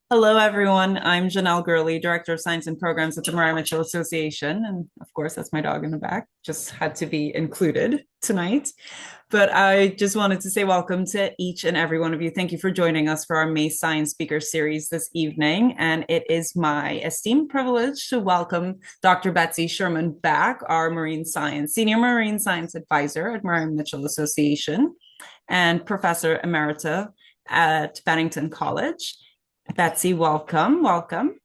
Hello, everyone. I'm Janelle Gurley, Director of Science and Programs at the Maria Mitchell Association. And of course, that's my dog in the back. Just had to be included tonight. But I just wanted to say welcome to each and every one of you. Thank you for joining us for our May Science Speaker Series this evening. And it is my esteemed privilege to welcome Dr. Betsy Sherman back, our Senior Marine Science Advisor at Maria Mitchell Association and Professor Emerita at Bennington College. Betsy, welcome, welcome.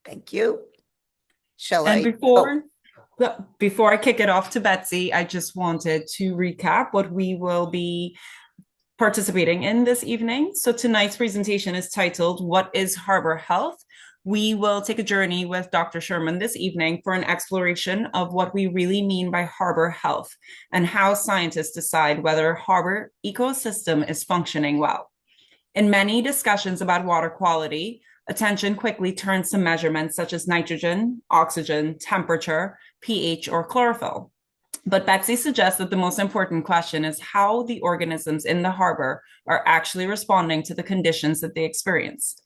Thank you. Shall And I? before I kick it off to Betsy, I just wanted to recap what we will be participating in this evening. So tonight's presentation is titled, What is Harbor Health? We will take a journey with Dr. Sherman this evening for an exploration of what we really mean by harbor health and how scientists decide whether a harbor ecosystem is functioning well. In many discussions about water quality, attention quickly turns to measurements such as nitrogen, oxygen, temperature, pH, or chlorophyll. But Betsy suggests that the most important question is how the organisms in the harbor are actually responding to the conditions that they experience.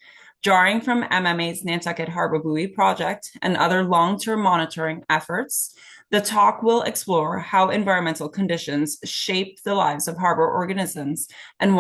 Drawing from MMA's Nantucket Harbor Buoy project and other long-term monitoring efforts, the talk will explore how environmental conditions shape the lives of harbor organisms and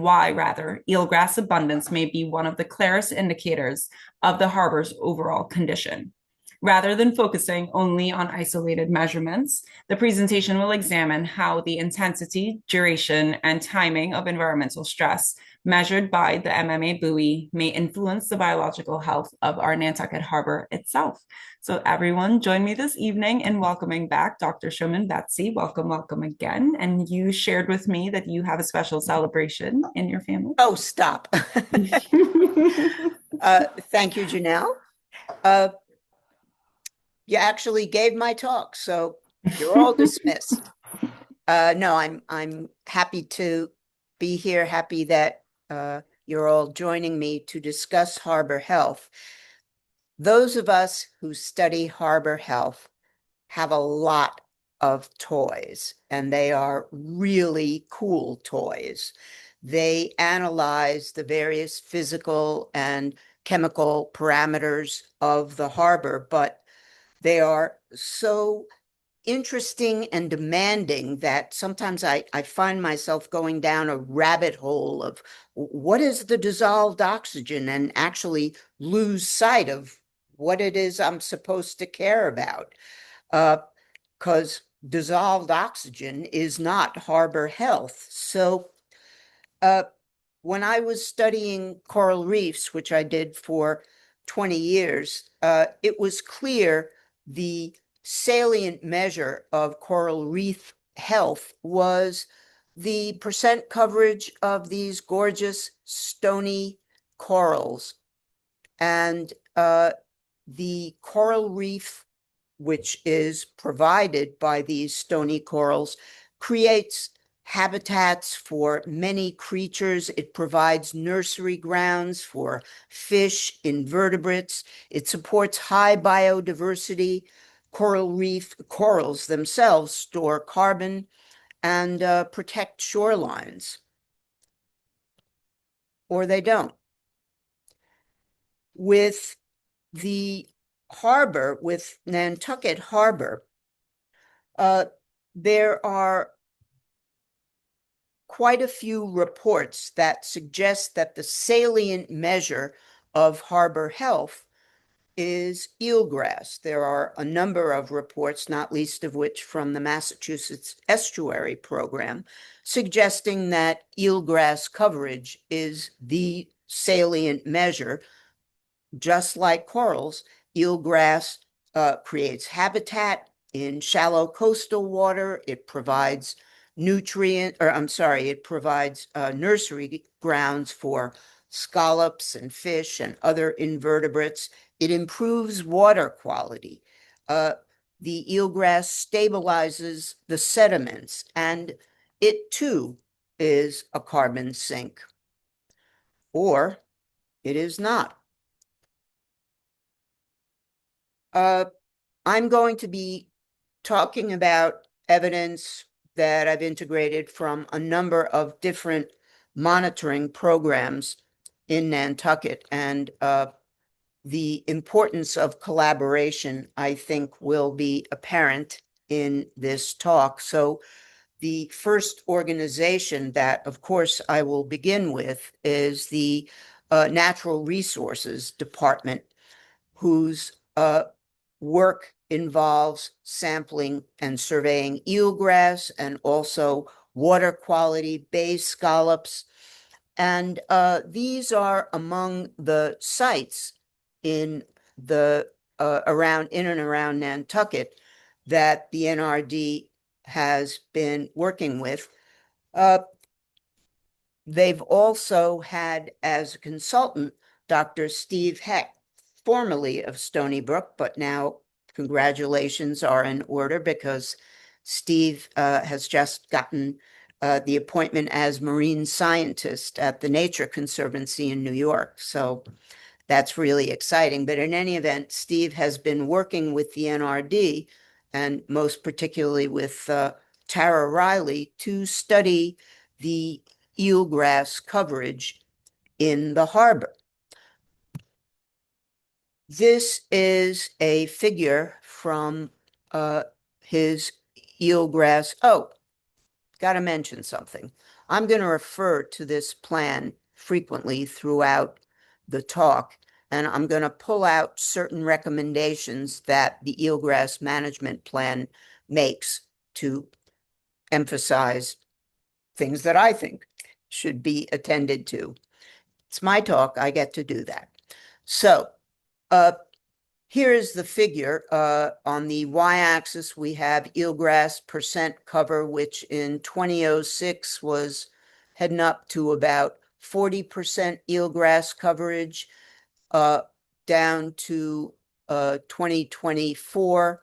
why rather eelgrass abundance may be one of the clearest indicators of the harbor's overall condition. Rather than focusing only on isolated measurements, the presentation will examine how the intensity, duration, and timing of environmental stress measured by the MMA buoy may influence the biological health of our Nantucket Harbor itself. So everyone, join me this evening in welcoming back Dr. Sherman. Betsy. Welcome, welcome again. And you shared with me that you have a special celebration in your family. Oh, stop. Thank you, Janelle. You actually gave my talk, so you're all dismissed. No, I'm happy to be here. Happy that you're all joining me to discuss harbor health. Those of us who study harbor health have a lot of toys, and they are really cool toys. They analyze the various physical and chemical parameters of the harbor, but they are so interesting and demanding that sometimes I find myself going down a rabbit hole of what is the dissolved oxygen and actually lose sight of what it is I'm supposed to care about. Because dissolved oxygen is not harbor health. So when I was studying coral reefs, which I did for 20 years, it was clear the salient measure of coral reef health was the percent coverage of these gorgeous stony corals. And the coral reef, which is provided by these stony corals, creates habitats for many creatures. It provides nursery grounds for fish, invertebrates. It supports high biodiversity. Corals themselves store carbon and protect shorelines, or they don't. With the harbor, with Nantucket Harbor, there are quite a few reports that suggest that the salient measure of harbor health is eelgrass. There are a number of reports, not least of which from the Massachusetts Estuary Program, suggesting that eelgrass coverage is the salient measure. Just like corals, eelgrass creates habitat in shallow coastal water. It provides it provides nursery grounds for scallops and fish and other invertebrates. It improves water quality. The eelgrass stabilizes the sediments, and it too is a carbon sink. Or it is not. I'm going to be talking about evidence that I've integrated from a number of different monitoring programs in Nantucket. And the importance of collaboration, I think, will be apparent in this talk. So the first organization that, of course, I will begin with is the Natural Resources Department, whose work involves sampling and surveying eelgrass and also water quality, bay scallops. And these are among the sites in the in and around Nantucket that the NRD has been working with. They've also had as a consultant Dr. Steve Heck, formerly of Stony Brook, but now congratulations are in order because Steve has just gotten the appointment as marine scientist at the Nature Conservancy in New York. So that's really exciting. But in any event, Steve has been working with the NRD and most particularly with Tara Riley to study the eelgrass coverage in the harbor. This is a figure from his eelgrass. Oh, got to mention something. I'm going to refer to this plan frequently throughout the talk, and I'm going to pull out certain recommendations that the eelgrass management plan makes to emphasize things that I think should be attended to. It's my talk, I get to do that. So here is the figure. On the y-axis, we have eelgrass percent cover, which in 2006 was heading up to about 40% eelgrass coverage, down to 2024.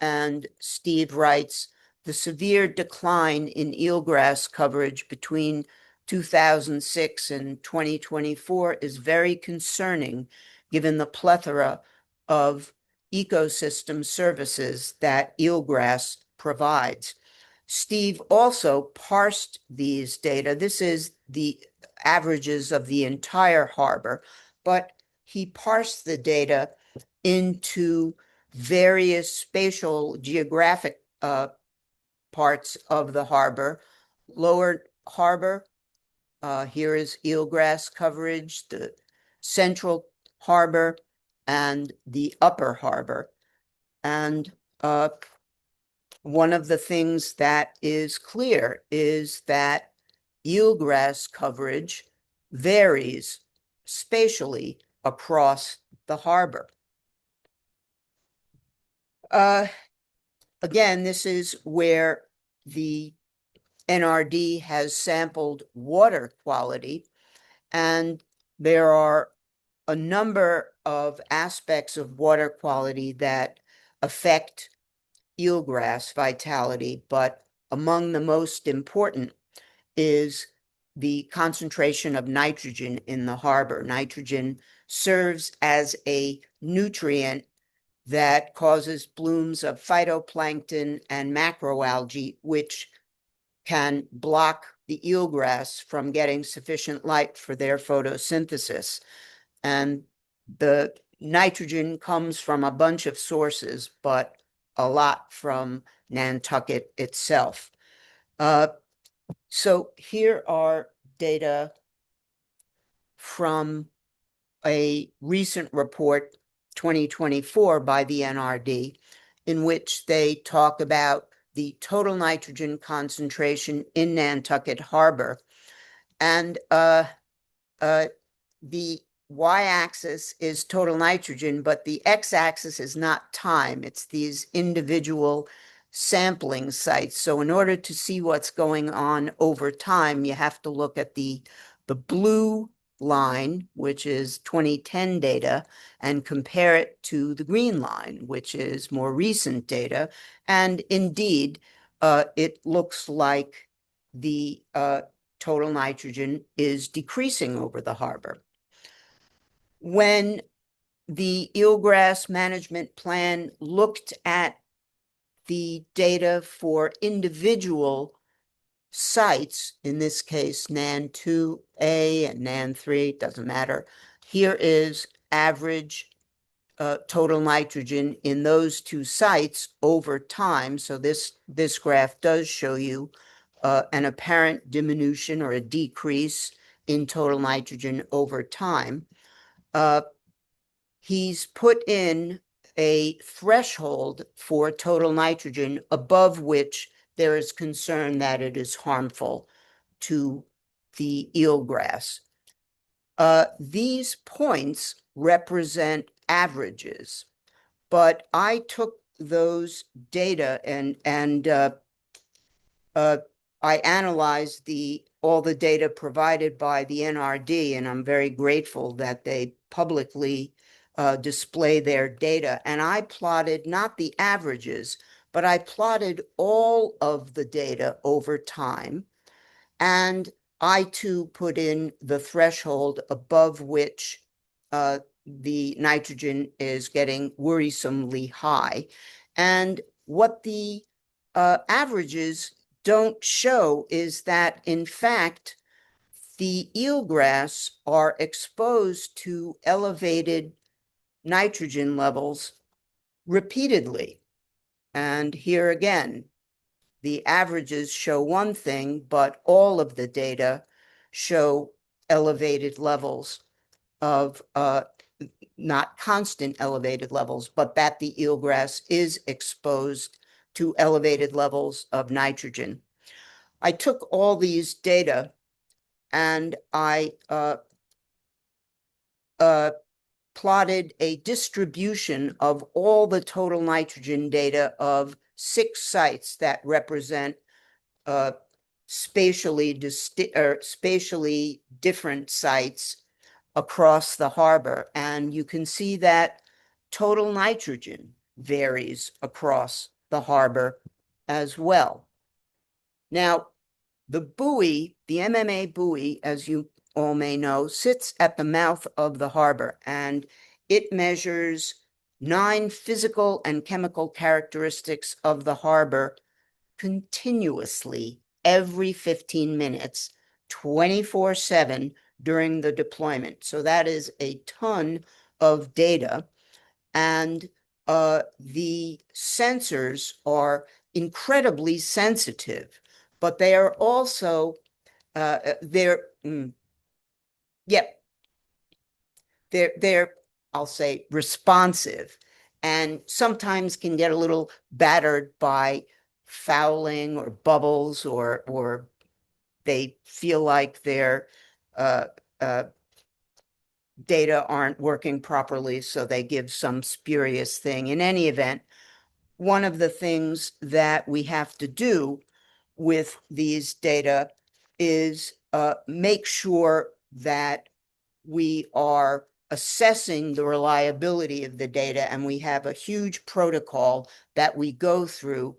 And Steve writes, the severe decline in eelgrass coverage between 2006 and 2024 is very concerning, given the plethora of ecosystem services that eelgrass provides. Steve also parsed these data. This is the averages of the entire harbor, but he parsed the data into various spatial geographic parts of the harbor. Lower harbor, here is eelgrass coverage, the central harbor, and the upper harbor. And one of the things that is clear is that eelgrass coverage varies spatially across the harbor. Again, this is where the NRD has sampled water quality, and there are a number of aspects of water quality that affect eelgrass vitality, but among the most important is the concentration of nitrogen in the harbor. Nitrogen serves as a nutrient that causes blooms of phytoplankton and macroalgae, which can block the eelgrass from getting sufficient light for their photosynthesis. And the nitrogen comes from a bunch of sources, but a lot from Nantucket itself. So here are data from a recent report, 2024, by the NRD, in which they talk about the total nitrogen concentration in Nantucket Harbor. And the y-axis is total nitrogen, but the x-axis is not time. It's these individual sampling sites. So in order to see what's going on over time, you have to look at the blue line, which is 2010 data, and compare it to the green line, which is more recent data. And indeed, it looks like the total nitrogen is decreasing over the harbor. When the eelgrass management plan looked at the data for individual sites, in this case, NAN2A and NAN3, doesn't matter. Here is average total nitrogen in those two sites over time. So this graph does show you an apparent diminution or a decrease in total nitrogen over time. He's put in a threshold for total nitrogen above which there is concern that it is harmful to the eelgrass. These points represent averages, but I took those data and I analyzed all the data provided by the NRD, and I'm very grateful that they publicly display their data. And I plotted not the averages, but I plotted all of the data over time. And I too put in the threshold above which the nitrogen is getting worrisomely high. And what the averages don't show is that, in fact, the eelgrass are exposed to elevated nitrogen levels repeatedly. And here again, the averages show one thing, but all of the data show elevated levels of, not constant elevated levels, but that the eelgrass is exposed to elevated levels of nitrogen. I took all these data and I plotted a distribution of all the total nitrogen data of 6 sites that represent spatially different sites across the harbor. And you can see that total nitrogen varies across the harbor as well. Now, the buoy, the MMA buoy, as you all may know, sits at the mouth of the harbor, and it measures 9 physical and chemical characteristics of the harbor continuously every 15 minutes, 24/7 during the deployment. So that is a ton of data. And the sensors are incredibly sensitive, but they are also, they're, I'll say, responsive, and sometimes can get a little battered by fouling or bubbles, or they feel like their data aren't working properly, so they give some spurious thing. In any event, one of the things that we have to do with these data is make sure that we are assessing the reliability of the data, and we have a huge protocol that we go through,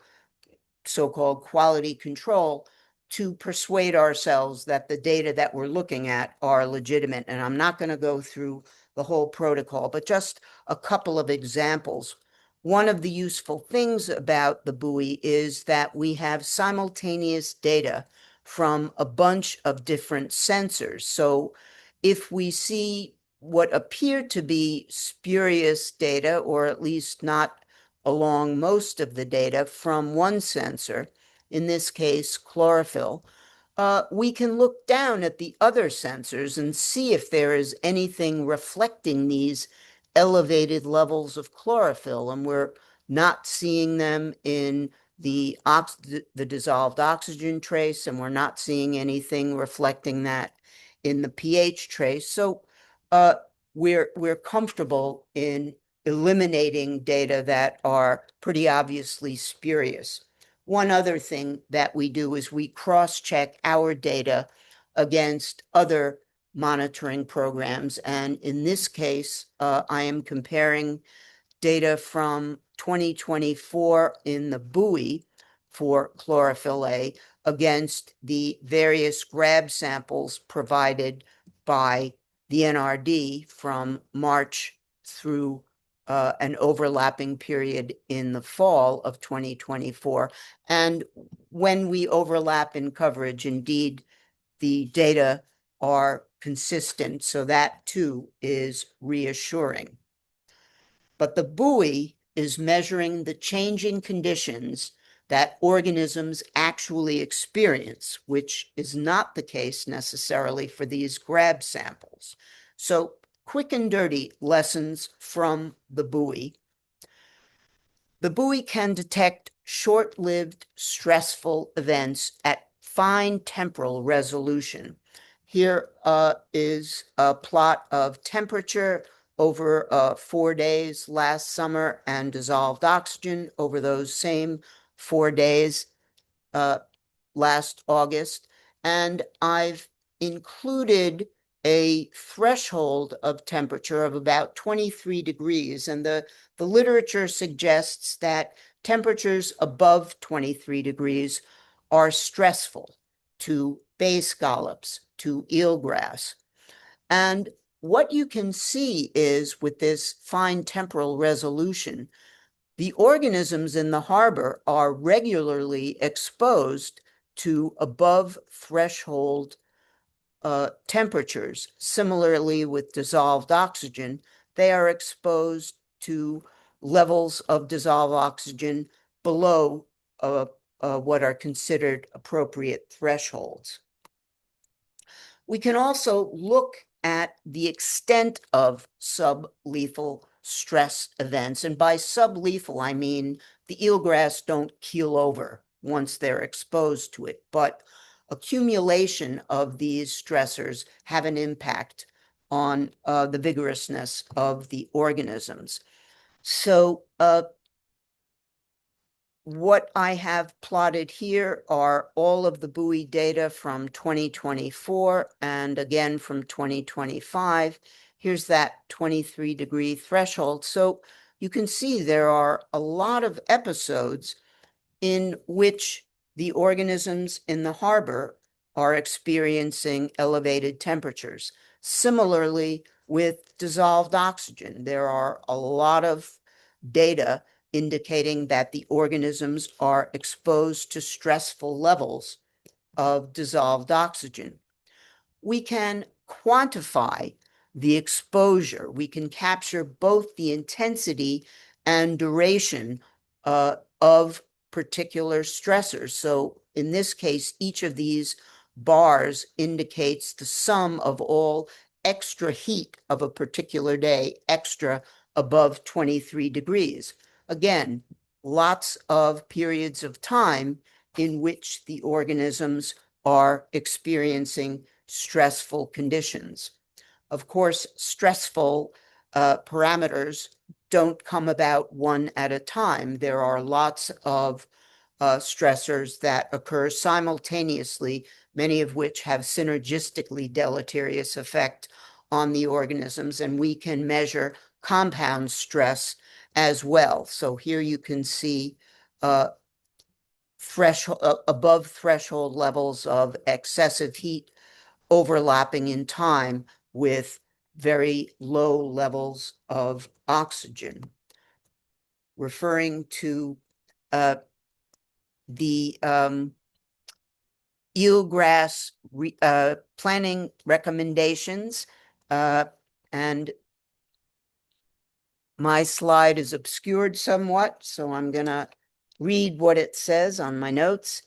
so-called quality control, to persuade ourselves that the data that we're looking at are legitimate. And I'm not going to go through the whole protocol, but just a couple of examples. One of the useful things about the buoy is that we have simultaneous data from a bunch of different sensors. So if we see what appear to be spurious data, or at least not along most of the data from one sensor, in this case, chlorophyll, we can look down at the other sensors and see if there is anything reflecting these elevated levels of chlorophyll. And we're not seeing them in the dissolved oxygen trace, and we're not seeing anything reflecting that in the pH trace. So we're comfortable in eliminating data that are pretty obviously spurious. One other thing that we do is we cross-check our data against other monitoring programs. And in this case, I am comparing data from 2024 in the buoy for chlorophyll A against the various grab samples provided by the NRD from March through an overlapping period in the fall of 2024. And when we overlap in coverage, indeed, the data are consistent. So that too is reassuring. But the buoy is measuring the changing conditions that organisms actually experience, which is not the case necessarily for these grab samples. So quick and dirty lessons from the buoy. The buoy can detect short-lived stressful events at fine temporal resolution. Here is a plot of temperature over 4 days last summer and dissolved oxygen over those same 4 days last August. And I've included a threshold of temperature of about 23 degrees. And the literature suggests that temperatures above 23 degrees are stressful to bay scallops, to eelgrass. And what you can see is with this fine temporal resolution, the organisms in the harbor are regularly exposed to above threshold temperatures. Similarly, with dissolved oxygen, they are exposed to levels of dissolved oxygen below what are considered appropriate thresholds. We can also look at the extent of sublethal stress events. And by sublethal, I mean the eelgrass don't keel over once they're exposed to it, but accumulation of these stressors have an impact on the vigorousness of the organisms. So what I have plotted here are all of the buoy data from 2024 and again from 2025. Here's that 23-degree threshold. So you can see there are a lot of episodes in which the organisms in the harbor are experiencing elevated temperatures. Similarly, with dissolved oxygen, there are a lot of data indicating that the organisms are exposed to stressful levels of dissolved oxygen. We can quantify the exposure. We can capture both the intensity and duration of particular stressors. So in this case, each of these bars indicates the sum of all extra heat of a particular day, extra above 23 degrees. Again, lots of periods of time in which the organisms are experiencing stressful conditions. Of course, stressful parameters don't come about one at a time. There are lots of stressors that occur simultaneously, many of which have synergistically deleterious effect on the organisms, and we can measure compound stress as well. So here you can see above threshold levels of excessive heat overlapping in time with very low levels of oxygen. Referring to the eelgrass planning recommendations, and my slide is obscured somewhat, so I'm going to read what it says on my notes.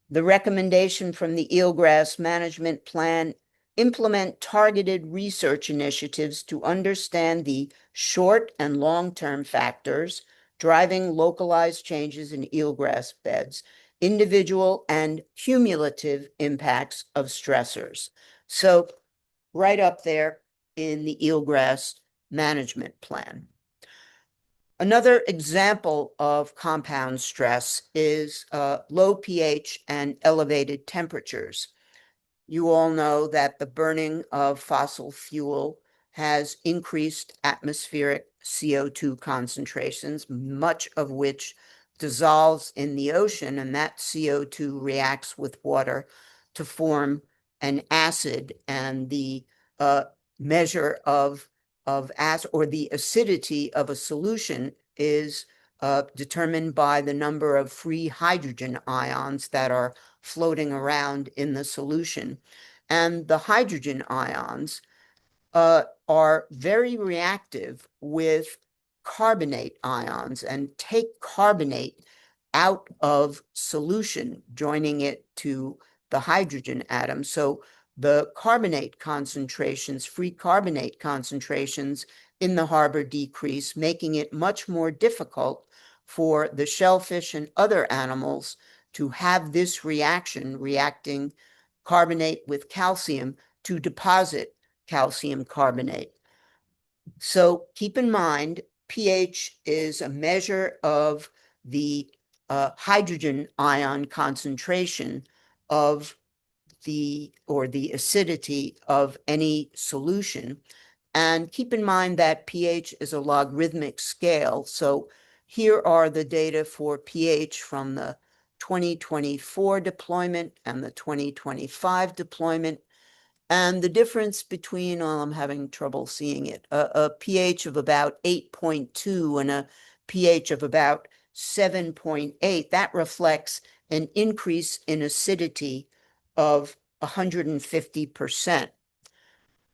The recommendation from the eelgrass management plan: implement targeted research initiatives to understand the short and long-term factors driving localized changes in eelgrass beds, individual and cumulative impacts of stressors. So right up there in the eelgrass management plan. Another example of compound stress is low pH and elevated temperatures. You all know that the burning of fossil fuel has increased atmospheric CO2 concentrations, much of which dissolves in the ocean, and that CO2 reacts with water to form an acid, and the measure of of acid, or the acidity of a solution is determined by the number of free hydrogen ions that are floating around in the solution. And the hydrogen ions are very reactive with carbonate ions and take carbonate out of solution, joining it to the hydrogen atom. So the carbonate concentrations, free carbonate concentrations in the harbor decrease, making it much more difficult for the shellfish and other animals to have this reaction, reacting carbonate with calcium to deposit calcium carbonate. So keep in mind, pH is a measure of the hydrogen ion concentration of the acidity of any solution. And keep in mind that pH is a logarithmic scale. So here are the data for pH from the 2024 deployment and the 2025 deployment. And the difference between, well, I'm having trouble seeing it, a pH of about 8.2 and a pH of about 7.8, that reflects an increase in acidity of 150%.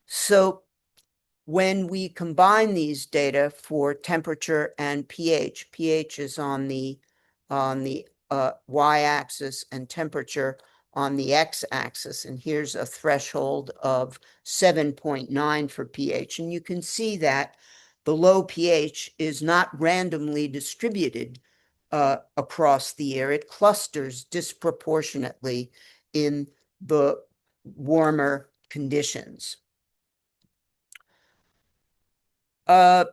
So when we combine these data for temperature and pH, pH is on the y-axis and temperature on the x-axis, and here's a threshold of 7.9 for pH, and you can see that the low pH is not randomly distributed across the year. It clusters disproportionately in the warmer conditions. A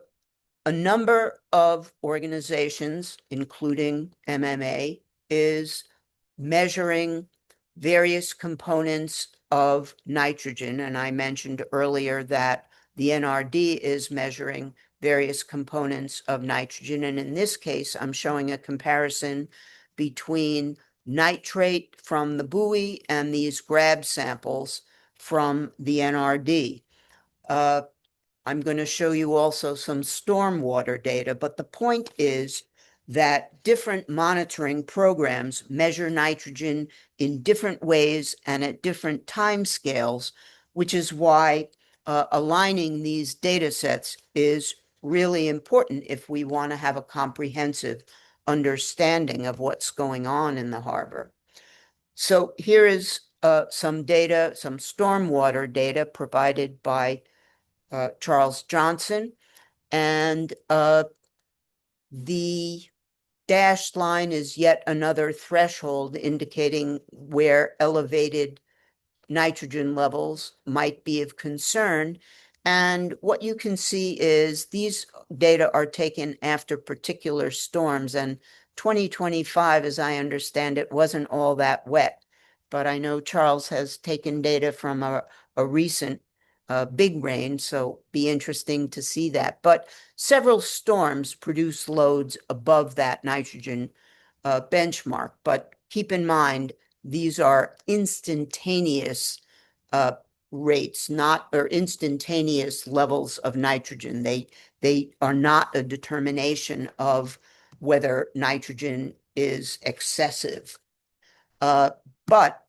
number of organizations, including MMA, is measuring various components of nitrogen. And I mentioned earlier that the NRD is measuring various components of nitrogen. And in this case, I'm showing a comparison between nitrate from the buoy and these grab samples from the NRD. I'm going to show you also some stormwater data, but the point is that different monitoring programs measure nitrogen in different ways and at different time scales, which is why aligning these data sets is really important if we want to have a comprehensive understanding of what's going on in the harbor. So here is some data, some stormwater data provided by Charles Johnson, and the dashed line is yet another threshold indicating where elevated nitrogen levels might be of concern. And what you can see is these data are taken after particular storms, and 2025, as I understand it, wasn't all that wet. But I know Charles has taken data from a recent big rain, so be interesting to see that. But several storms produce loads above that nitrogen benchmark. But keep in mind, these are instantaneous rates, not or instantaneous levels of nitrogen. They are not a determination of whether nitrogen is excessive. But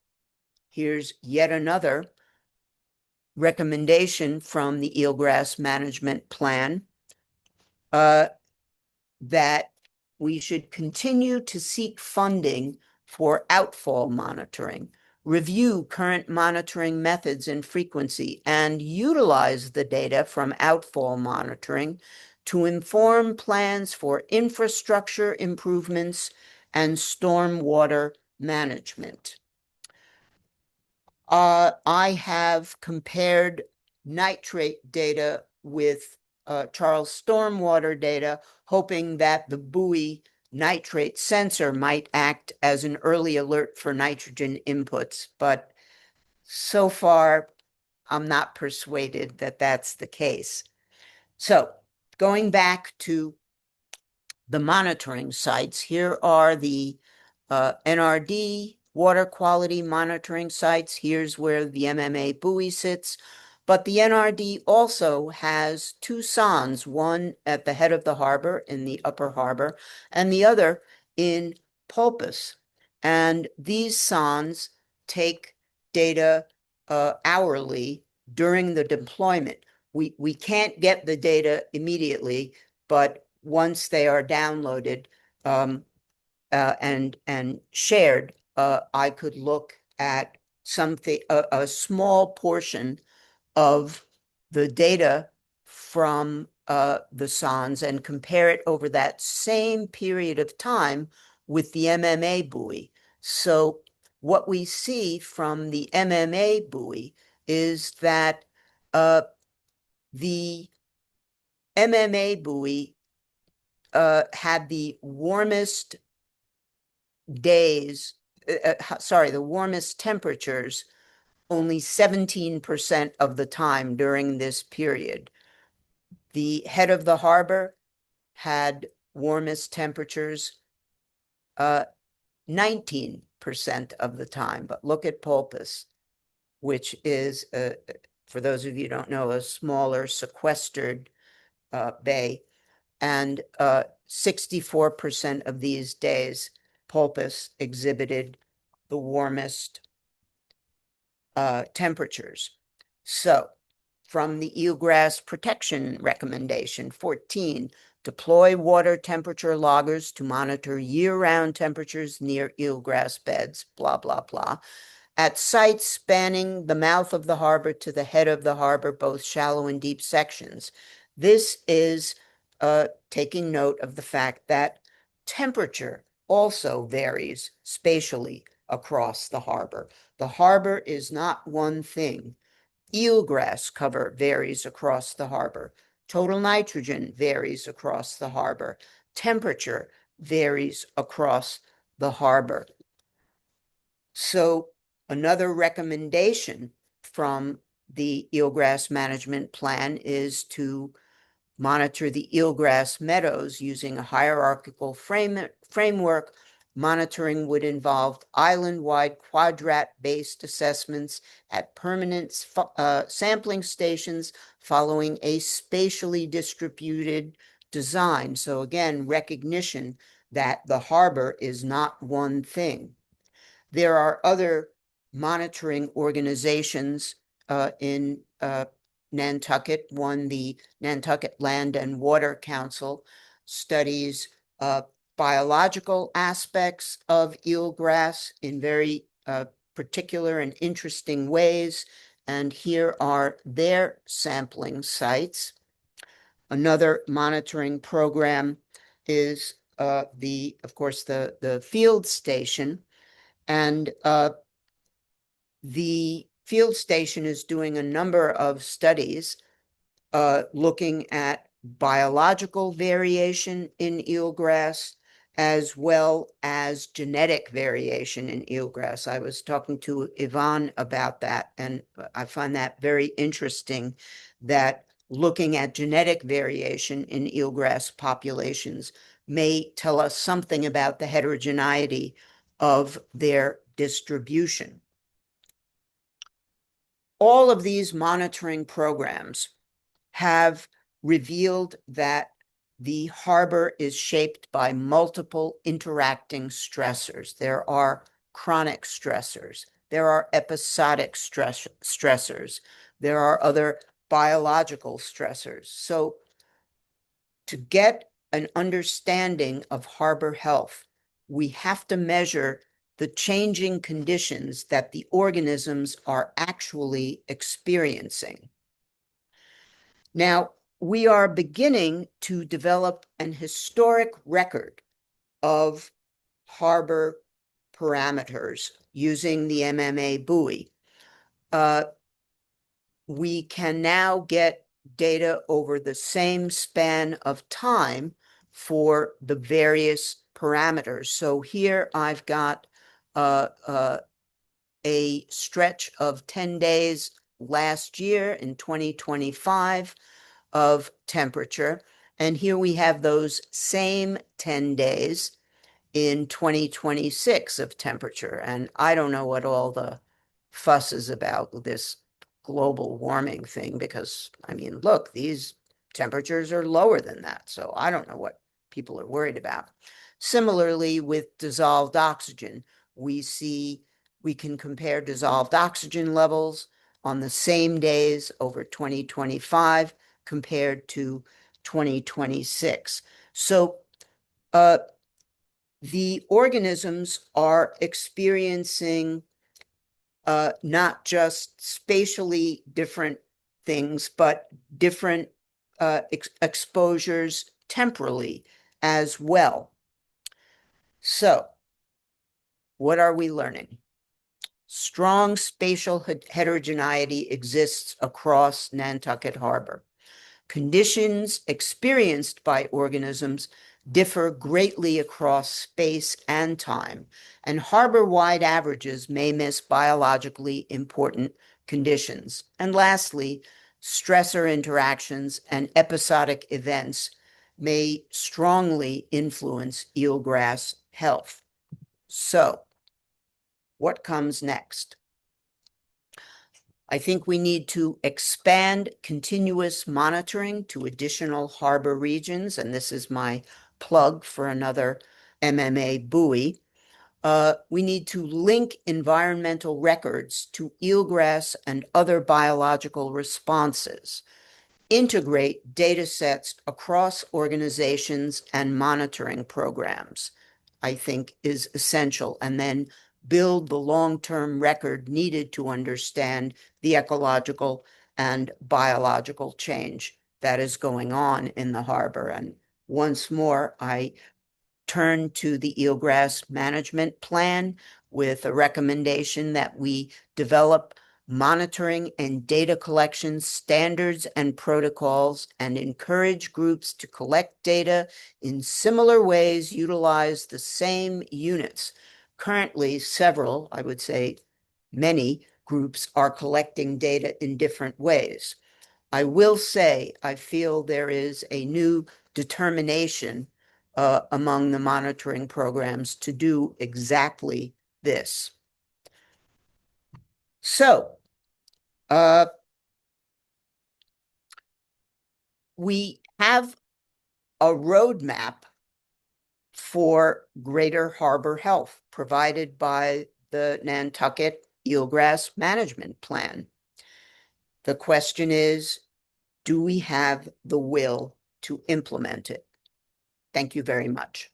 here's yet another recommendation from the eelgrass management plan that we should continue to seek funding for outfall monitoring, review current monitoring methods and frequency, and utilize the data from outfall monitoring to inform plans for infrastructure improvements and stormwater management. I have compared nitrate data with Charles stormwater data, hoping that the buoy nitrate sensor might act as an early alert for nitrogen inputs. But so far, I'm not persuaded that that's the case. So going back to the monitoring sites, here are the NRD water quality monitoring sites. Here's where the MMA buoy sits. But the NRD also has two sondes, one at the head of the harbor in the upper harbor and the other in Pulpus. And these sondes take data hourly during the deployment. We can't get the data immediately, but once they are downloaded and shared, I could look at something, a small portion of the data from the sondes and compare it over that same period of time with the MMA buoy. So what we see from the MMA buoy is that the MMA buoy had the warmest days, sorry, the warmest temperatures only 17% of the time during this period. The head of the harbor had warmest temperatures 19% of the time. But look at Pulpus, which is, for those of you who don't know, a smaller sequestered bay. And 64% of these days, Pulpus exhibited the warmest temperatures. So from the eelgrass protection recommendation 14, deploy water temperature loggers to monitor year-round temperatures near eelgrass beds, blah, blah, blah, at sites spanning the mouth of the harbor to the head of the harbor, both shallow and deep sections. This is taking note of the fact that temperature also varies spatially across the harbor. The harbor is not one thing. Eelgrass cover varies across the harbor. Total nitrogen varies across the harbor. Temperature varies across the harbor. So another recommendation from the eelgrass management plan is to monitor the eelgrass meadows using a hierarchical framework. Monitoring would involve island-wide quadrat-based assessments at permanent sampling stations following a spatially distributed design. So again, recognition that the harbor is not one thing. There are other monitoring organizations in Nantucket. One, the Nantucket Land and Water Council, studies biological aspects of eelgrass in very particular and interesting ways. And here are their sampling sites. Another monitoring program is of course, the field station. And the field station is doing a number of studies looking at biological variation in eelgrass as well as genetic variation in eelgrass. I was talking to Yvonne about that, and I find that very interesting that looking at genetic variation in eelgrass populations may tell us something about the heterogeneity of their distribution. All of these monitoring programs have revealed that the harbor is shaped by multiple interacting stressors. There are chronic stressors. There are episodic stressors. There are other biological stressors. So to get an understanding of harbor health, we have to measure the changing conditions that the organisms are actually experiencing. Now, we are beginning to develop an historic record of harbor parameters using the MMA buoy. We can now get data over the same span of time for the various parameters. So here I've got a stretch of 10 days last year in 2025 of temperature. And here we have those same 10 days in 2026 of temperature. And I don't know what all the fuss is about with this global warming thing because, I mean, look, these temperatures are lower than that. So I don't know what people are worried about. Similarly, with dissolved oxygen, we can compare dissolved oxygen levels on the same days over 2025 compared to 2026. So the organisms are experiencing not just spatially different things, but different exposures temporally as well. So, what are we learning? Strong spatial heterogeneity exists across Nantucket Harbor. Conditions experienced by organisms differ greatly across space and time, and harbor-wide averages may miss biologically important conditions. And lastly, stressor interactions and episodic events may strongly influence eelgrass health. So, what comes next? I think we need to expand continuous monitoring to additional harbor regions, and this is my plug for another MMA buoy. We need to link environmental records to eelgrass and other biological responses, integrate data sets across organizations and monitoring programs, I think is essential, and then build the long-term record needed to understand the ecological and biological change that is going on in the harbor. And once more, I turn to the eelgrass management plan with a recommendation that we develop monitoring and data collection standards and protocols and encourage groups to collect data in similar ways, utilize the same units. Currently, several, I would say many groups are collecting data in different ways. I will say, I feel there is a new determination among the monitoring programs to do exactly this. So, we have a roadmap for greater harbor health provided by the Nantucket Eelgrass Management Plan. The question is, do we have the will to implement it? Thank you very much.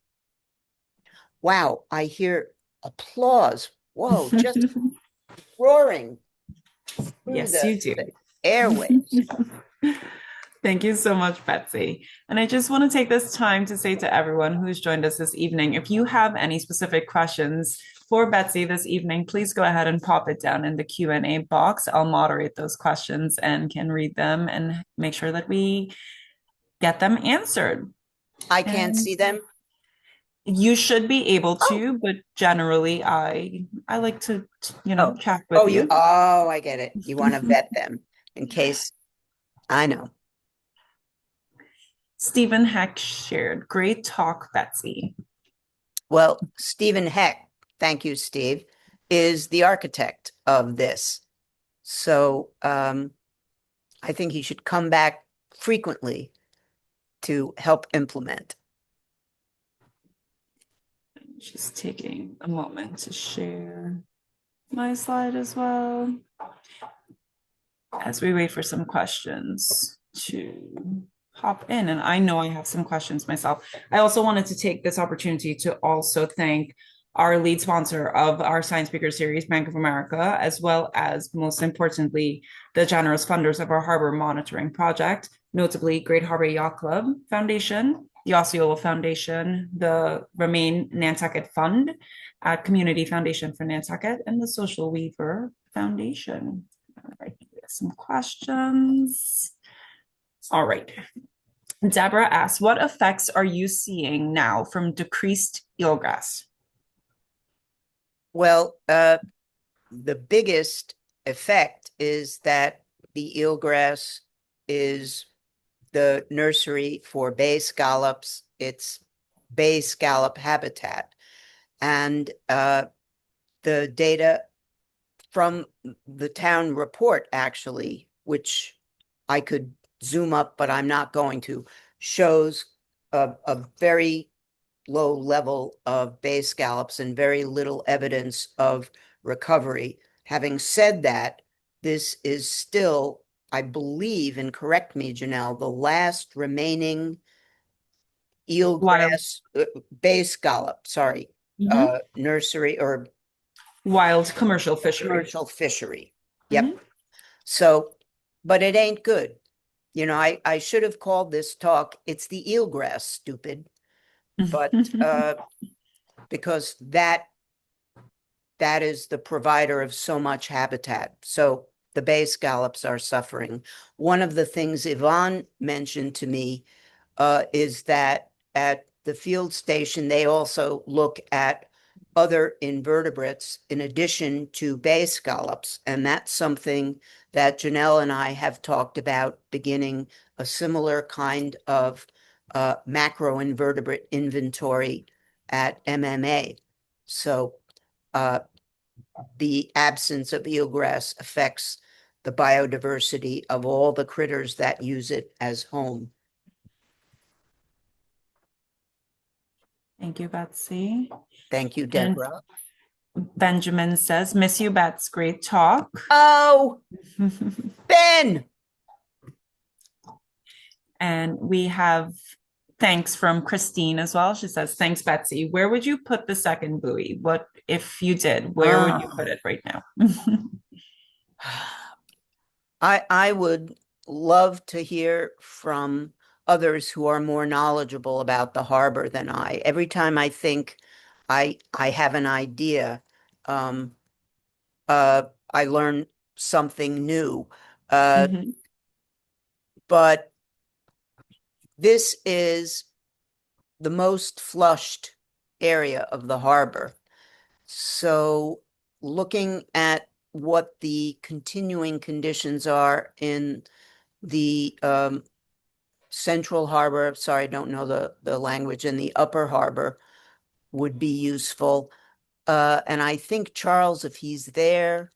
Wow, I hear applause. Whoa, just roaring through Yes, you do. the airwaves. Thank you so much, Betsy. And I just want to take this time to say to everyone who's joined us this evening, if you have any specific questions for Betsy this evening, please go ahead and pop it down in the Q&A box. I'll moderate those questions and can read them and make sure that we get them answered. I can't see them. You should be able to, but generally I like to, chat with you. I get it. You want to vet them in case I know. Stephen Heck shared, great talk, Betsy. Well, Stephen Heck, thank you, Steve, is the architect of this. So I think he should come back frequently to help implement. Just taking a moment to share my slide as well as we wait for some questions to pop in. And I know I have some questions myself. I also wanted to take this opportunity to also thank our lead sponsor of our Science Speaker Series, Bank of America, as well as, most importantly, the generous funders of our harbor monitoring project, notably Great Harbor Yacht Club Foundation, the Osceola Foundation, the Remain Nantucket Fund, Community Foundation for Nantucket, and the Social Weaver Foundation. All right, some questions. All right. Deborah asks, what effects are you seeing now from decreased eelgrass? Well, the biggest effect is that the eelgrass is the nursery for bay scallops. It's bay scallop habitat. And the data from the town report, actually, which I could zoom up, but I'm not going to, shows a very low level of bay scallops and very little evidence of recovery. Having said that, this is still, I believe, and correct me, Janelle, the last remaining Wild. eelgrass bay scallop, sorry, Mhm. nursery or Wild commercial fishery. commercial fishery. Yep. Mhm. So, but it ain't good. You know, I should have called this talk, it's the eelgrass, stupid. But because that is the provider of so much habitat. So the bay scallops are suffering. One of the things Yvonne mentioned to me is that at the field station, they also look at other invertebrates in addition to bay scallops. And that's something that Janelle and I have talked about, beginning a similar kind of macroinvertebrate inventory at MMA. So the absence of eelgrass affects the biodiversity of all the critters that use it as home. Thank you, Betsy. Thank you, And Deborah. Benjamin says, miss you, Bets. Great talk. Oh, Ben. And we have thanks from Christine as well. She says, thanks, Betsy. Where would you put the second buoy? What if you did? Where would you put it right now? I would love to hear from others who are more knowledgeable about the harbor than I. Every time I think I have an idea, um, I learn something new. Mhm. But this is the most flushed area of the harbor. So looking at what the continuing conditions are in the central harbor, sorry, I don't know the language, in the upper harbor would be useful. And I think Charles, if he's there,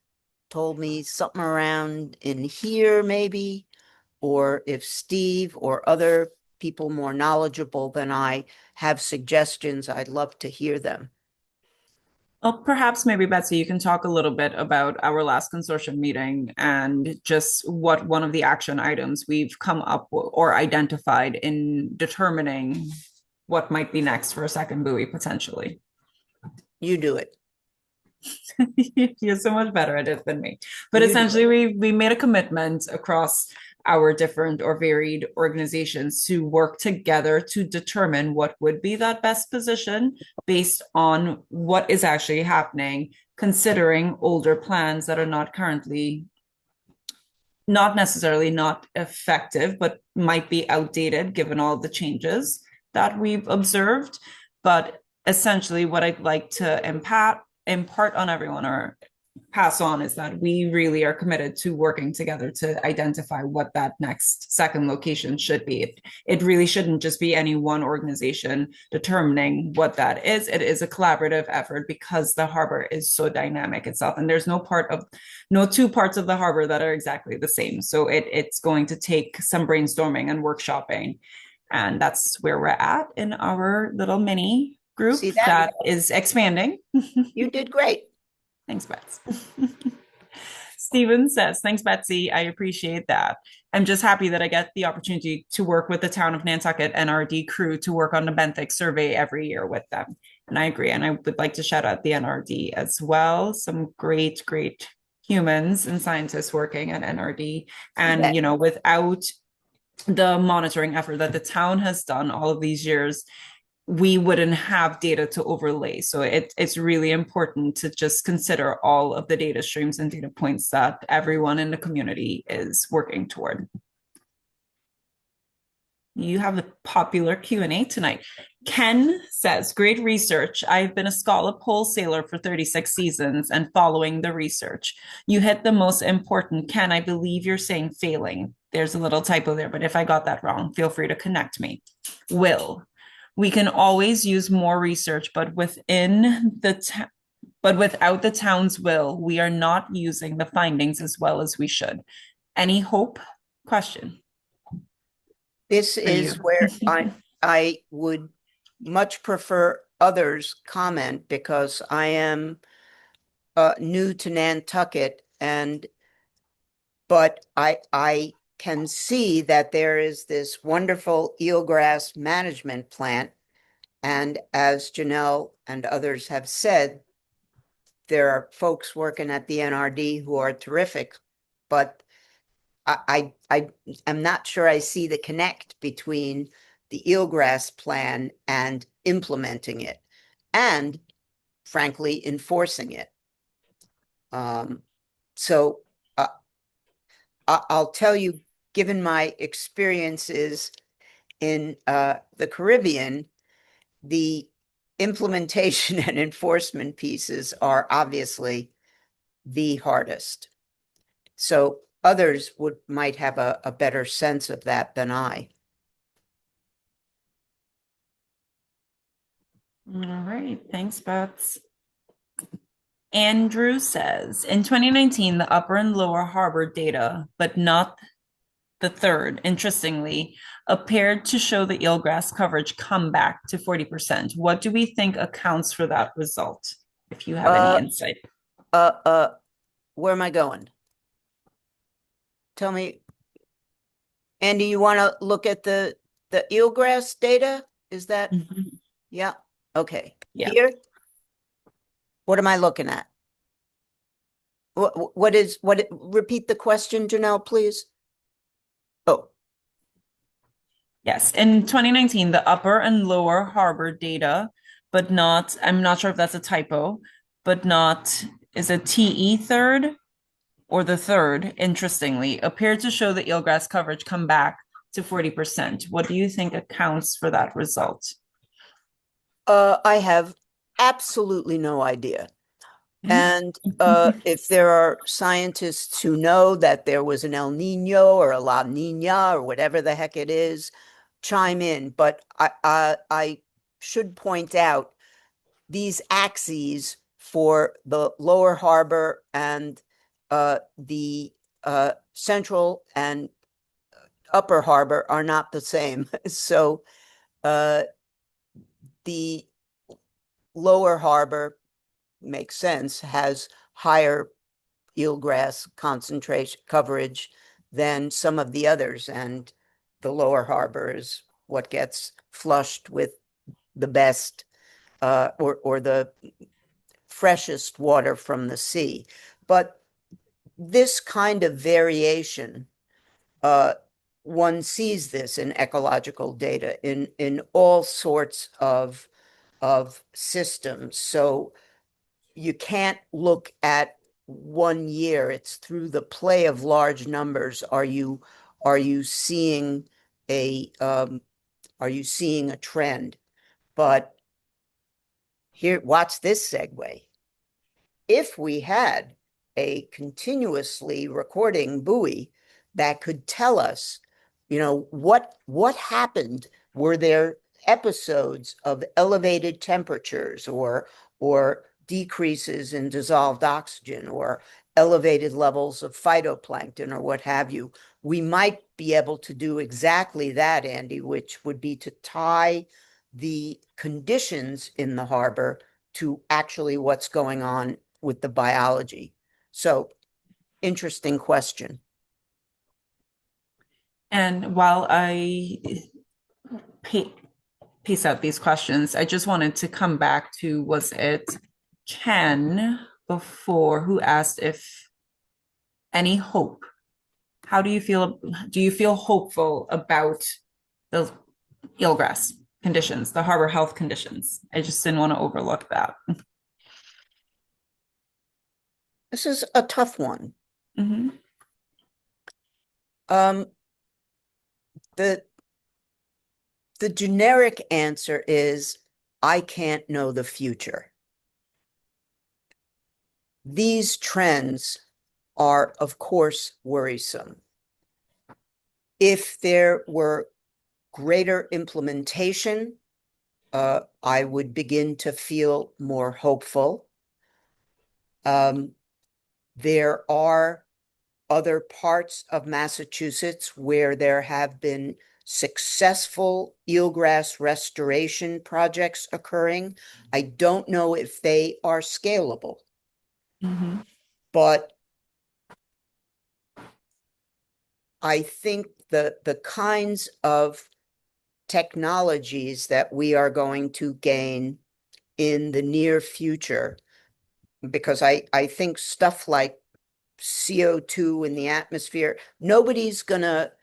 told me something around in here maybe, or if Steve or other people more knowledgeable than I have suggestions, I'd love to hear them. Well, perhaps maybe Betsy, you can talk a little bit about our last consortium meeting and just what one of the action items we've come up or identified in determining what might be next for a second buoy potentially. You do it. You're so much better at it than me. But You do essentially, it. we made a commitment across our different or varied organizations to work together to determine what would be that best position based on what is actually happening, considering older plans that are not currently not necessarily not effective, but might be outdated given all the changes that we've observed. But essentially, what I'd like to impart on everyone or pass on is that we really are committed to working together to identify what that next second location should be. It really shouldn't just be any one organization determining what that is. It is a collaborative effort because the harbor is so dynamic itself, and there's no two parts of the harbor that are exactly the same. So it's going to take some brainstorming and workshopping, and that's where we're at in our little mini group See that? that is expanding. You did great. Thanks, Bets. Steven says, thanks, Betsy. I appreciate that. I'm just happy that I get the opportunity to work with the town of Nantucket NRD crew to work on the benthic survey every year with them. And I agree. And I would like to shout out the NRD as well. Some great, great humans and scientists working at NRD. And, Bet. you know, without the monitoring effort that the town has done all of these years, we wouldn't have data to overlay. So it's really important to just consider all of the data streams and data points that everyone in the community is working toward. You have a popular Q&A tonight. Ken says, great research. I've been a scallop wholesaler for 36 seasons and following the research. You hit the most important. Ken, I believe you're saying failing. There's a little typo there, but if I got that wrong, feel free to connect me. Will, we can always use more research, but within the But without the town's will, we are not using the findings as well as we should. Any hope? Question This for is you. where I would much prefer others comment because I am new to Nantucket, but I can see that there is this wonderful eelgrass management plant, and as Janelle and others have said, there are folks working at the NRD who are terrific, but I am not sure I see the connect between the eelgrass plan and implementing it, and frankly, enforcing it. So uh, I'll tell you, given my experiences in the Caribbean, the implementation and enforcement pieces are obviously the hardest. So others might have a better sense of that than I. All right. Thanks, Bets. Andrew says in 2019, the upper and lower harbor data, but not the third, interestingly, appeared to show the eelgrass coverage come back to 40%. What do we think accounts for that result? If you have any Uh, insight. uh, uh, where am I going? Tell me, Andy, you want to look at the eelgrass data? Is that, Mhm. yeah, okay. Yeah. Here, what am I looking at? Repeat the question, Janelle, please. Oh, Yes. In 2019, the upper and lower harbor data, but not, I'm not sure if that's a typo, but not, is a TE third or the third, interestingly, appeared to show the eelgrass coverage come back to 40%. What do you think accounts for that result? I have absolutely no idea. Mhm. And if there are scientists who know that there was an El Nino or a La Nina or whatever the heck it is, chime in. But I should point out these axes for the lower harbor and the central and upper harbor are not the same. So uh, the lower harbor makes sense, has higher eelgrass concentration coverage than some of the others. And the lower harbor is what gets flushed with the best or the freshest water from the sea. But this kind of variation, uh, one sees this in ecological data in all sorts of systems. So you can't look at 1 year. It's through the play of large numbers. Are you seeing a trend? But here, watch this segue. If we had a continuously recording buoy that could tell us, what happened, were there episodes of elevated temperatures or decreases in dissolved oxygen or elevated levels of phytoplankton or what have you, we might be able to do exactly that, Andy, which would be to tie the conditions in the harbor to actually what's going on with the biology. So, interesting question. And while I piece out these questions, I just wanted to come back to was it Ken before who asked if any hope? How do you feel? Do you feel hopeful about the eelgrass conditions, the harbor health conditions? I just didn't want to overlook that. This is a tough one. Mm-hmm. Um, the the generic answer is I can't know the future. These trends are, of course, worrisome. If there were greater implementation, I would begin to feel more hopeful. There are other parts of Massachusetts where there have been successful eelgrass restoration projects occurring. I don't know if they are scalable, Mhm. but I think the kinds of technologies that we are going to gain in the near future, because I think stuff like CO2 in the atmosphere, nobody's gonna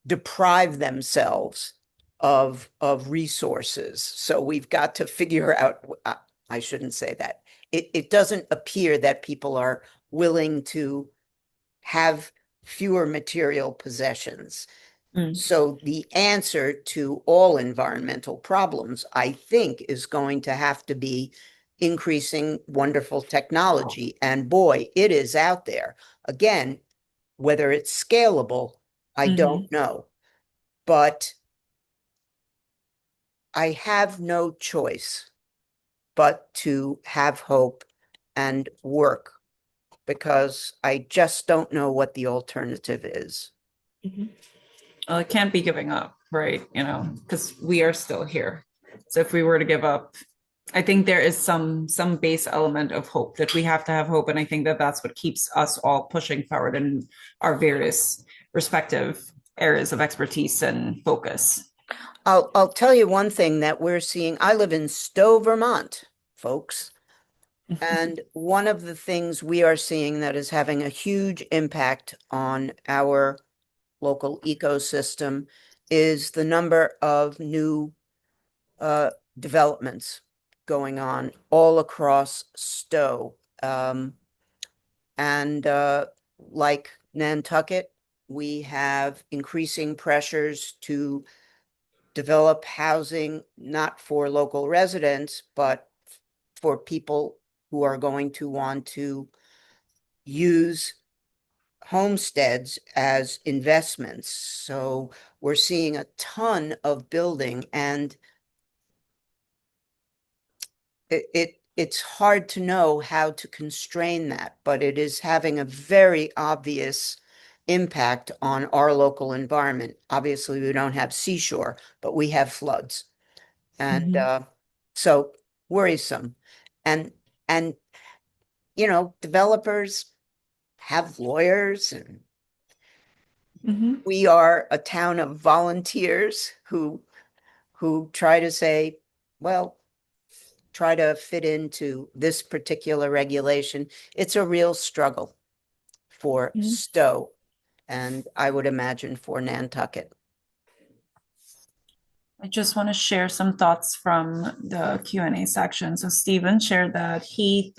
deprive themselves of resources. So we've got to figure out, I shouldn't say that. It doesn't appear that people are willing to have fewer material possessions. Mm. So the answer to all environmental problems, I think, is going to have to be increasing wonderful technology. And boy, it is out there. Again, whether it's scalable, I Mhm. don't know. But I have no choice but to have hope and work because I just don't know what the alternative is. Mhm. Well, it can't be giving up, right? Because we are still here. So if we were to give up, I think there is some base element of hope that we have to have hope, and I think that that's what keeps us all pushing forward in our various respective areas of expertise and focus. I'll tell you one thing that we're seeing. I live in Stowe, Vermont, folks. And one of the things we are seeing that is having a huge impact on our local ecosystem is the number of new uh, developments going on all across Stowe. And like Nantucket, we have increasing pressures to develop housing not for local residents, but for people who are going to want to use homesteads as investments. So we're seeing a ton of building, and it's hard to know how to constrain that, but it is having a very obvious impact on our local environment. Obviously, we don't have seashore, but we have floods. And Mhm. so worrisome. And and developers have lawyers, and Mhm. we are a town of volunteers who try to say, well, try to fit into this particular regulation. It's a real struggle for Mhm. Stowe, and I would imagine for Nantucket. I just want to share some thoughts from the Q&A section. So Stephen shared that he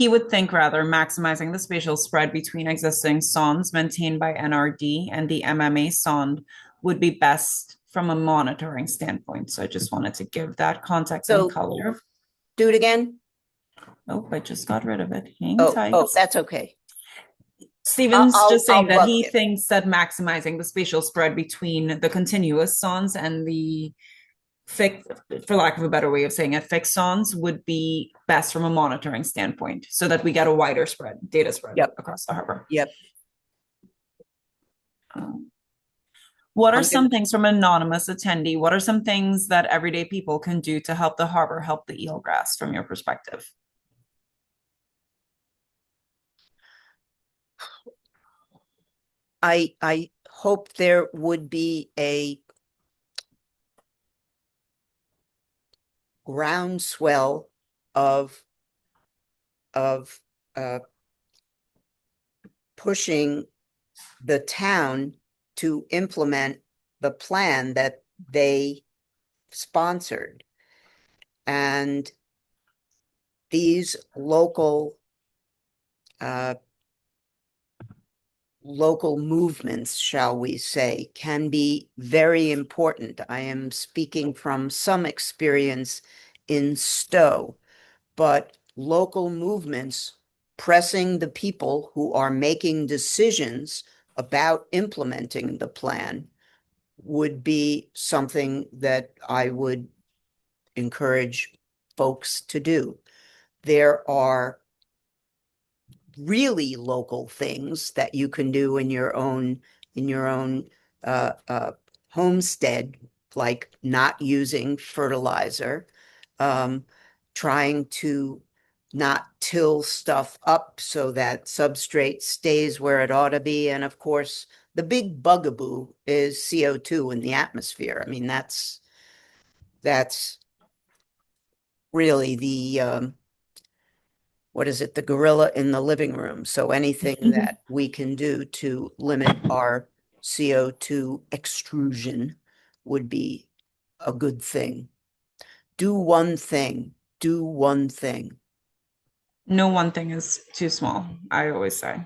would think rather maximizing the spatial spread between existing sondes maintained by NRD and the MMA sonde would be best from a monitoring standpoint. So I just wanted to give that context and So color. do it again. Oh, I just got rid of it. Hang Oh, tight. oh, that's okay. Stephen's just saying I'll that bug he him. thinks that maximizing the spatial spread between the continuous sondes and the fixed, for lack of a better way of saying it, fixed sondes would be best from a monitoring standpoint so that we get a wider spread, data spread Yep, across the harbor. yep. Um, what are I'm some gonna. things from an anonymous attendee? What are some things that everyday people can do to help the harbor, help the eelgrass from your perspective? I hope there would be a groundswell of of uh, pushing the town to implement the plan that they sponsored. And these uh, local movements, shall we say, can be very important. I am speaking from some experience in Stowe, but local movements pressing the people who are making decisions about implementing the plan would be something that I would encourage folks to do. There are really local things that you can do in your own homestead, like not using fertilizer, um, trying to not till stuff up so that substrate stays where it ought to be. And of course, the big bugaboo is CO2 in the atmosphere. I mean, that's really the what is it, the gorilla in the living room. So anything that we can do to limit our CO2 extrusion would be a good thing. Do one thing, do one thing. No one thing is too small, I always say.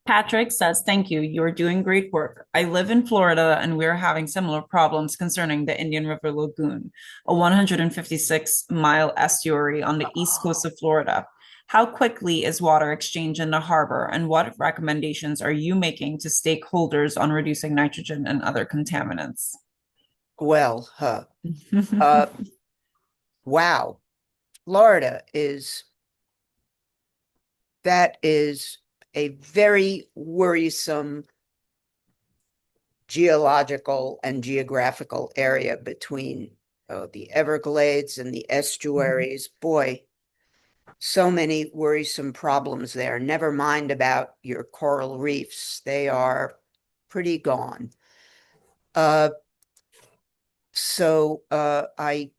Patrick says, thank you. You're doing great work. I live in Florida and we're having similar problems concerning the Indian River Lagoon, a 156-mile estuary on the east coast of Florida. How quickly is water exchange in the harbor, and what recommendations are you making to stakeholders on reducing nitrogen and other contaminants? Well, uh, wow. Florida is, that is a very worrisome geological and geographical area between the Everglades and the estuaries. Boy, so many worrisome problems there. Never mind about your coral reefs. They are pretty gone. Uh, so I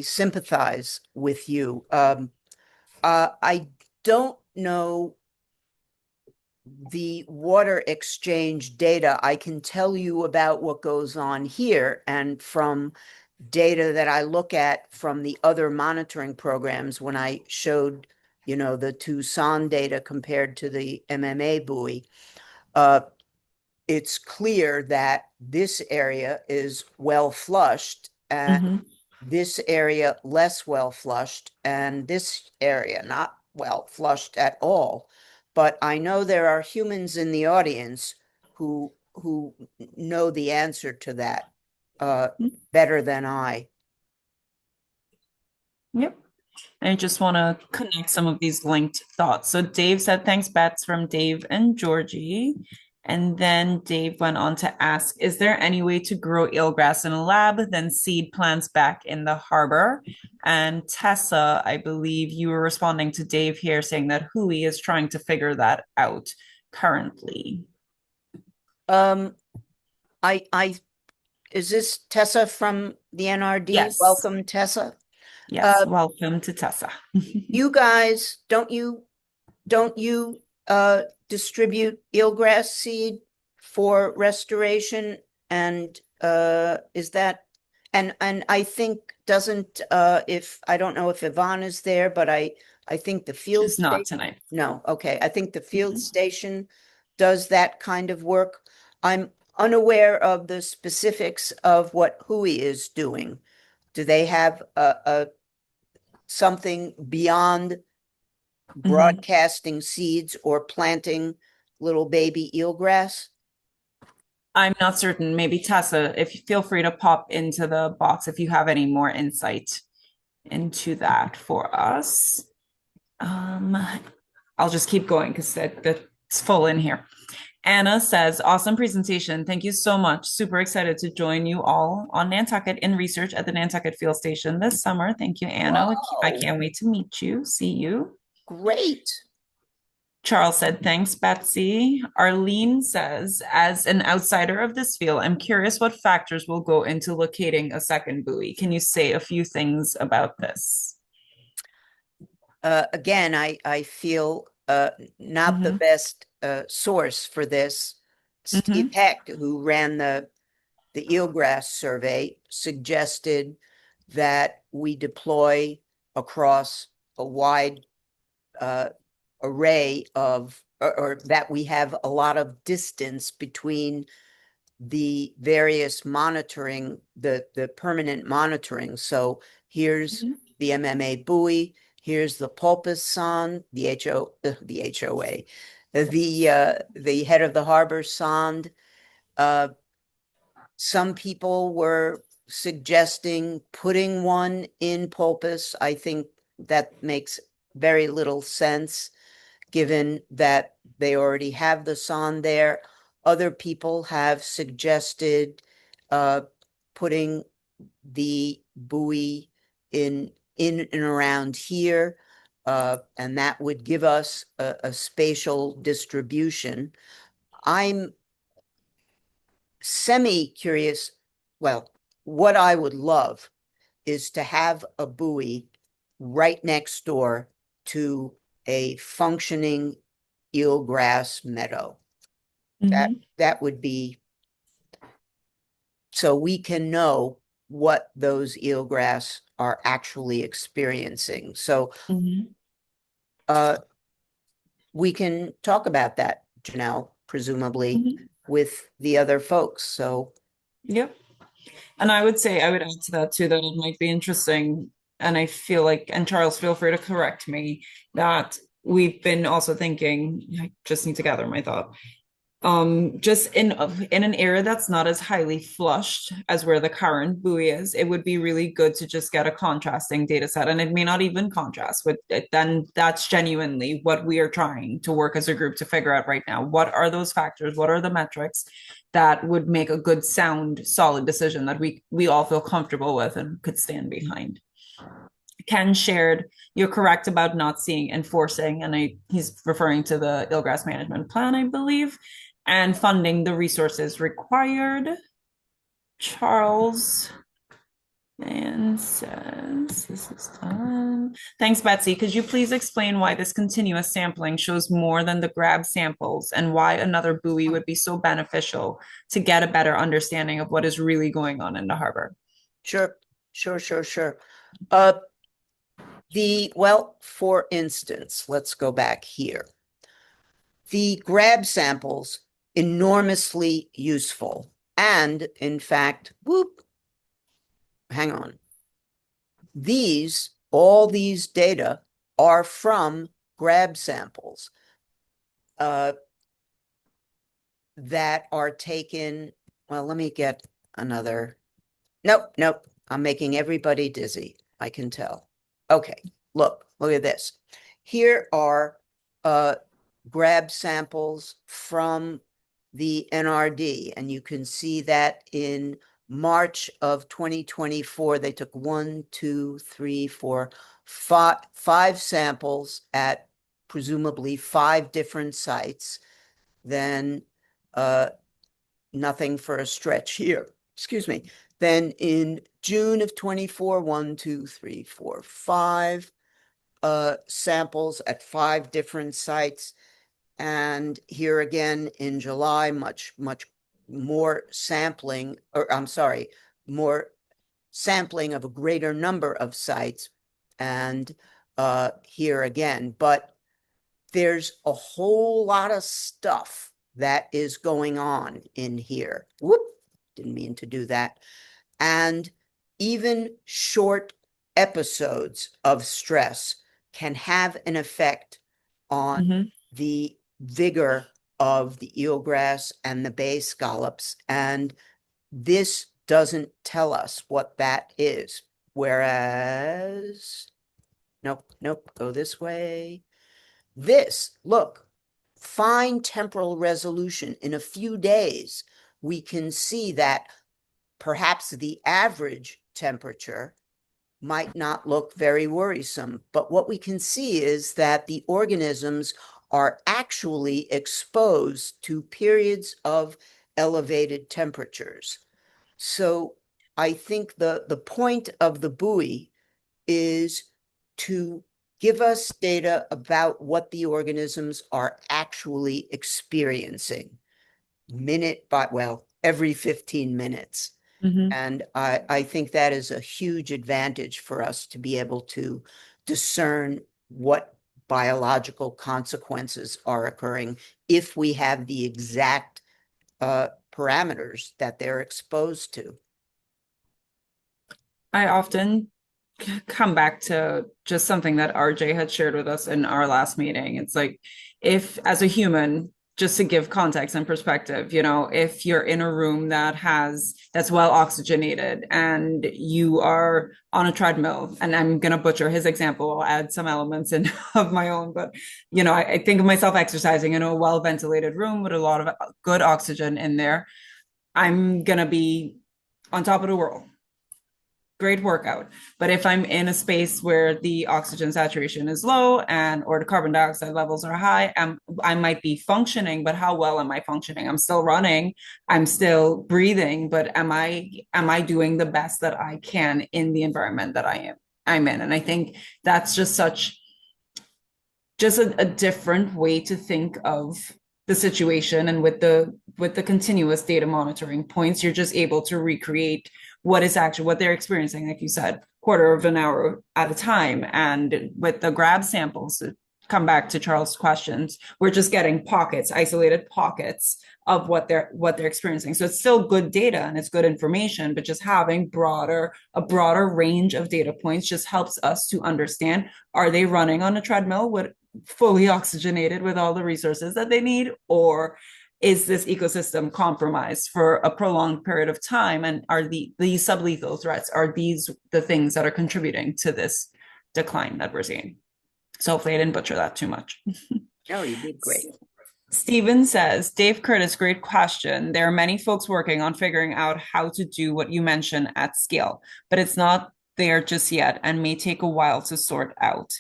sympathize with you. I don't know the water exchange data. I can tell you about what goes on here, and from data that I look at from the other monitoring programs, when I showed, the Tucson data compared to the MMA buoy, uh, it's clear that this area is well flushed and Mhm. this area less well flushed, and this area not well flushed at all. But I know there are humans in the audience who know the answer to that uh, better than I. Yep. I just want to connect some of these linked thoughts. So Dave said, thanks, Bets, from Dave and Georgie. And then Dave went on to ask, is there any way to grow eelgrass in a lab, then seed plants back in the harbor? And Tessa, I believe you were responding to Dave here saying that Hui is trying to figure that out currently. Um, I is this Tessa from the NRD? Yes. Welcome, Tessa. Yes. Uh, Welcome to Tessa. you guys, don't you distribute eelgrass seed for restoration? And is that, and I think doesn't if I don't know if Yvonne is there, but I think the field She's not station, tonight. no, okay, I think the field Mhm. station does that kind of work. I'm unaware of the specifics of what Hui is doing. Do they have a something beyond Mhm. broadcasting seeds or planting little baby eelgrass? I'm not certain. Maybe Tessa, if you feel free to pop into the box if you have any more insight into that for us. Um, I'll just keep going because that's full in here. Anna says, awesome presentation. Thank you so much. Super excited to join you all on Nantucket in research at the Nantucket Field Station this summer. Thank you, Anna. I Whoa, can't wait to meet you, see you. great. Charles said, thanks, Betsy. Arlene says, as an outsider of this field, I'm curious what factors will go into locating a second buoy. Can you say a few things about this? Again, I feel not the Mm-hmm. best source for this. Steve Mm-hmm. Heck, who ran the eelgrass survey, suggested that we deploy across a wide uh, array of, or that we have a lot of distance between the various monitoring, the permanent monitoring. So here's Mm-hmm. the MMA buoy, here's the pulpus sonde, the HOA, the head of the harbor sonde. Uh, some people were suggesting putting one in pulpus. I think that makes very little sense, given that they already have the sonde there. Other people have suggested putting the buoy in and around here, and that would give us a spatial distribution. I'm semi-curious. Well, what I would love is to have a buoy right next door to a functioning eelgrass meadow. Mhm. That would be so we can know what those eelgrass are actually experiencing. So Mhm. uh, we can talk about that, Janelle, presumably Mhm. with the other folks. So Yep. And I would say I would add to that too that it might be interesting, and I feel like, and Charles, feel free to correct me, that we've been also thinking, I just need to gather my thought, just in an area that's not as highly flushed as where the current buoy is, it would be really good to just get a contrasting data set. And it may not even contrast with it, then that's genuinely what we are trying to work as a group to figure out right now. What are those factors? What are the metrics that would make a good, sound, solid decision that we all feel comfortable with and could stand behind? Ken shared, you're correct about not seeing enforcing, and he's referring to the Illgrass Management Plan, I believe, and funding the resources required. Charles and says, this is done. Thanks, Betsy. Could you please explain why this continuous sampling shows more than the grab samples and why another buoy would be so beneficial to get a better understanding of what is really going on in the harbor? sure, sure. Uh, well, for instance, let's go back here. The grab samples, enormously useful. And in fact, whoop, hang on. All these data are from grab samples uh, that are taken. Well, let me get another. Nope. I'm making everybody dizzy. I can tell. Okay, look at this. Here are grab samples from the NRD, and you can see that in March of 2024, they took 5 samples at presumably 5 different sites. Then nothing for a stretch here. Excuse me. Then in June of 24, 5 samples at 5 different sites. And here again in July, much more sampling, or I'm sorry, more sampling of a greater number of sites. And here again, but there's a whole lot of stuff that is going on in here. Whoop, didn't mean to do that. And even short episodes of stress can have an effect on Mm-hmm. the vigor of the eelgrass and the bay scallops. And this doesn't tell us what that is. Whereas, nope, go this way. Look, fine temporal resolution. In a few days, we can see that perhaps the average temperature might not look very worrisome, but what we can see is that the organisms are actually exposed to periods of elevated temperatures. So I think the point of the buoy is to give us data about what the organisms are actually experiencing every 15 minutes. Mm-hmm. And I think that is a huge advantage for us to be able to discern what biological consequences are occurring if we have the exact parameters that they're exposed to. I often come back to just something that RJ had shared with us in our last meeting. It's like, if as a human, just to give context and perspective, if you're in a room that's well oxygenated and you are on a treadmill, and I'm gonna butcher his example, I'll add some elements in of my own, but I think of myself exercising in a well ventilated room with a lot of good oxygen in there. I'm gonna be on top of the world. Great workout. But if I'm in a space where the oxygen saturation is low and or the carbon dioxide levels are high, I might be functioning, but how well am I functioning? I'm still running, I'm still breathing, but am I doing the best that I can in the environment that I'm in? And I think that's just a different way to think of the situation. And with the continuous data monitoring points, you're just able to recreate what they're experiencing, like you said, quarter of an hour at a time. And with the grab samples, to come back to Charles' questions, we're just getting isolated pockets of what they're experiencing. So it's still good data and it's good information, but just having a broader range of data points just helps us to understand, are they running on a treadmill with fully oxygenated with all the resources that they need, or is this ecosystem compromised for a prolonged period of time? And are these sublethal threats, are these the things that are contributing to this decline that we're seeing? So hopefully I didn't butcher that too much. No, you did great. Stephen says, Dave Curtis, great question. There are many folks working on figuring out how to do what you mentioned at scale, but it's not there just yet and may take a while to sort out.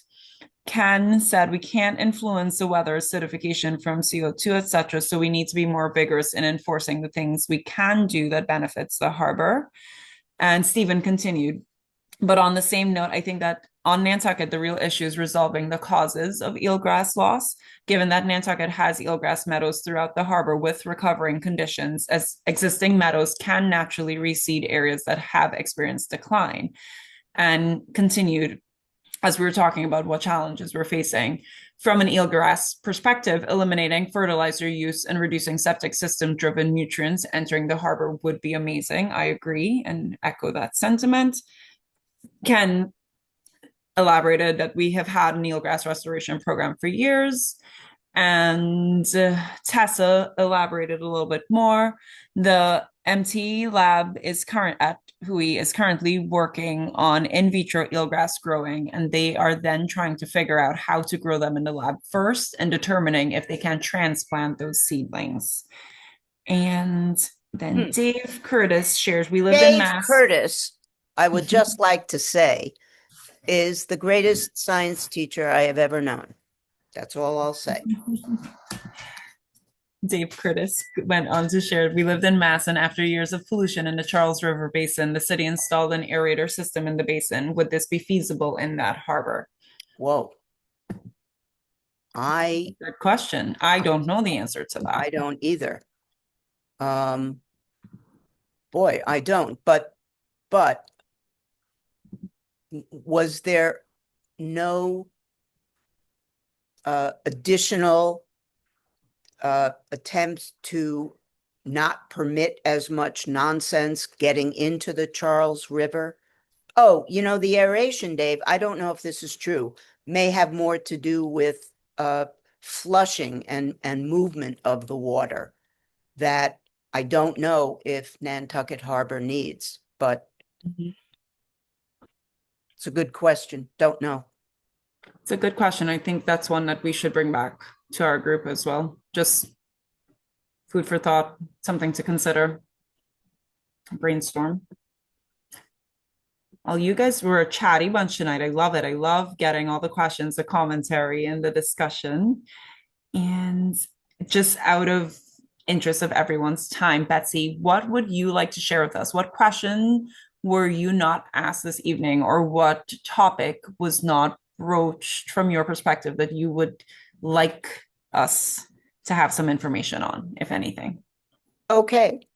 Ken said, we can't influence the weather, acidification from CO2, etc. So we need to be more vigorous in enforcing the things we can do that benefits the harbor. And Stephen continued, but on the same note, I think that on Nantucket, the real issue is resolving the causes of eelgrass loss, given that Nantucket has eelgrass meadows throughout the harbor with recovering conditions, as existing meadows can naturally reseed areas that have experienced decline. And continued, as we were talking about what challenges we're facing, from an eelgrass perspective, eliminating fertilizer use and reducing septic system driven nutrients entering the harbor would be amazing. I agree and echo that sentiment. Ken elaborated that we have had an eelgrass restoration program for years. And Tessa elaborated a little bit more. The MT lab is at Buoy is currently working on in vitro eelgrass growing, and they are then trying to figure out how to grow them in the lab first and determining if they can transplant those seedlings. And then Dave Curtis shares, we lived in Dave Mass. Curtis, I would just like to say, is the greatest science teacher I have ever known. That's all I'll say. Dave Curtis went on to share, we lived in Mass, and after years of pollution in the Charles River Basin, the city installed an aerator system in the basin. Would this be feasible in that harbor? Whoa. Good question. I don't know the answer to that. I don't either. Boy, I don't. But was there no additional attempts to not permit as much nonsense getting into the Charles River? Oh, the aeration, Dave, I don't know if this is true, may have more to do with flushing and movement of the water that I don't know if Nantucket Harbor needs, but it's a good question. Don't know. It's a good question. I think that's one that we should bring back to our group as well. Just food for thought, something to consider, brainstorm. Well, you guys were a chatty bunch tonight. I love it. I love getting all the questions, the commentary, and the discussion. And just out of interest of everyone's time, Betsy, what would you like to share with us? What question were you not asked this evening, or what topic was not broached from your perspective that you would like us to have some information on, if anything? Okay.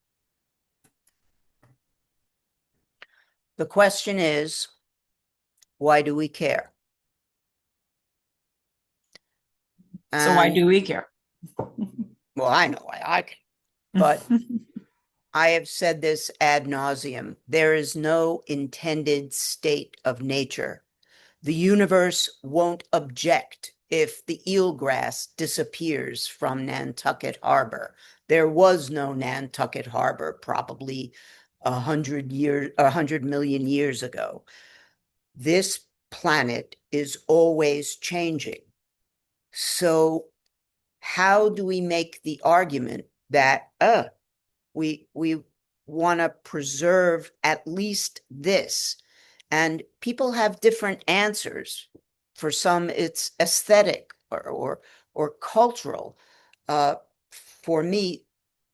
The question is, why do we care? So why do we care? Well, I know why I care, but I have said this ad nauseum. There is no intended state of nature. The universe won't object if the eelgrass disappears from Nantucket Harbor. There was no Nantucket Harbor probably 100 million years ago. This planet is always changing. So how do we make the argument that we want to preserve at least this? And people have different answers. For some, it's aesthetic or cultural. For me,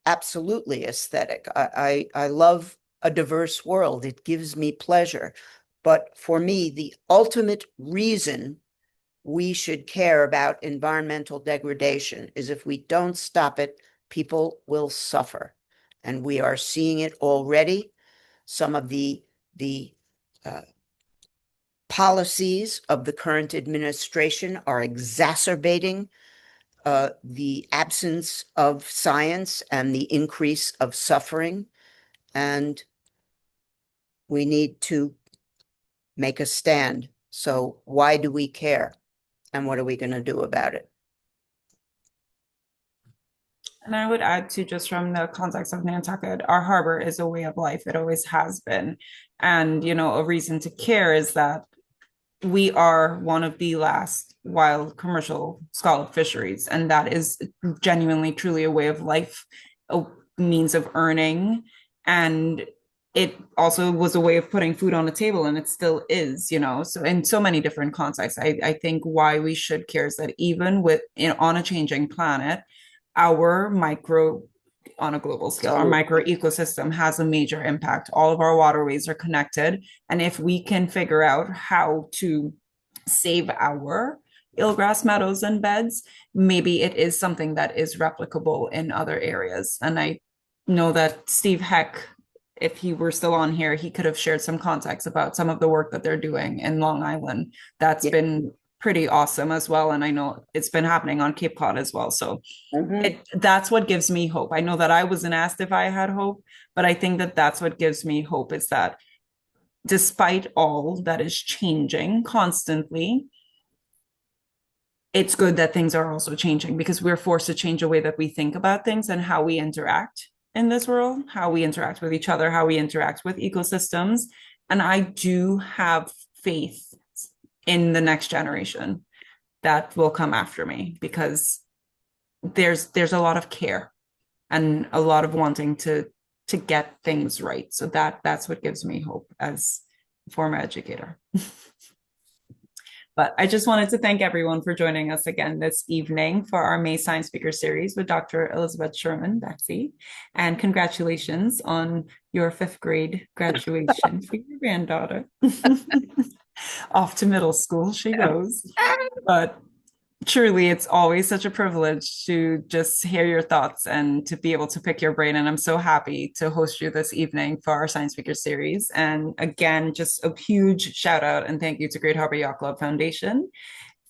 absolutely aesthetic. I love a diverse world. It gives me pleasure. But for me, the ultimate reason we should care about environmental degradation is if we don't stop it, people will suffer. And we are seeing it already. Some of the policies of the current administration are exacerbating the absence of science and the increase of suffering. And we need to make a stand. So why do we care? And what are we going to do about it? And I would add to, just from the context of Nantucket, our harbor is a way of life. It always has been. And, a reason to care is that we are one of the last wild commercial scallop fisheries. And that is genuinely, truly a way of life, a means of earning. And it also was a way of putting food on the table, and it still is, so in so many different contexts. I think why we should care is that even on a changing planet, our micro on a global scale, our micro ecosystem has a major impact. All of our waterways are connected. And if we can figure out how to save our eelgrass meadows and beds, maybe it is something that is replicable in other areas. And I know that Steve Heck, if he were still on here, he could have shared some context about some of the work that they're doing in Long Island. That's been pretty awesome as well. And I know it's been happening on Cape Cod as well. So that's what gives me hope. I know that I wasn't asked if I had hope, but I think that that's what gives me hope, is that despite all that is changing constantly, it's good that things are also changing, because we're forced to change the way that we think about things and how we interact in this world, how we interact with each other, how we interact with ecosystems. And I do have faith in the next generation that will come after me, because there's a lot of care and a lot of wanting to get things right. So that's what gives me hope as a former educator. But I just wanted to thank everyone for joining us again this evening for our May Science Speaker Series with Dr. Elizabeth Sherman, Betsy. And congratulations on your 5th grade graduation for your granddaughter. Off to middle school she goes. But truly, it's always such a privilege to just hear your thoughts and to be able to pick your brain. And I'm so happy to host you this evening for our Science Speaker Series. And again, just a huge shout out and thank you to Great Harbor Yacht Club Foundation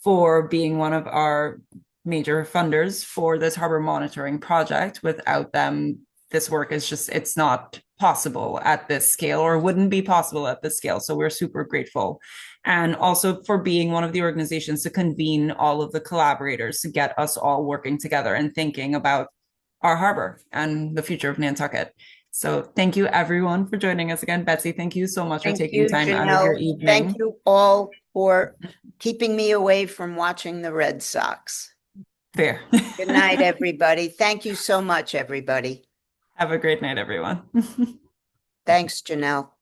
for being one of our major funders for this harbor monitoring project. Without them, this work is just, it's not possible at this scale, or wouldn't be possible at this scale. So we're super grateful. And also for being one of the organizations to convene all of the collaborators to get us all working together and thinking about our harbor and the future of Nantucket. So thank you everyone for joining us again. Betsy, thank you so much for taking time out of your evening. Thank you all for keeping me away from watching the Red Sox. Fair. Good night, everybody. Thank you so much, everybody. Have a great night, everyone. Thanks, Janelle.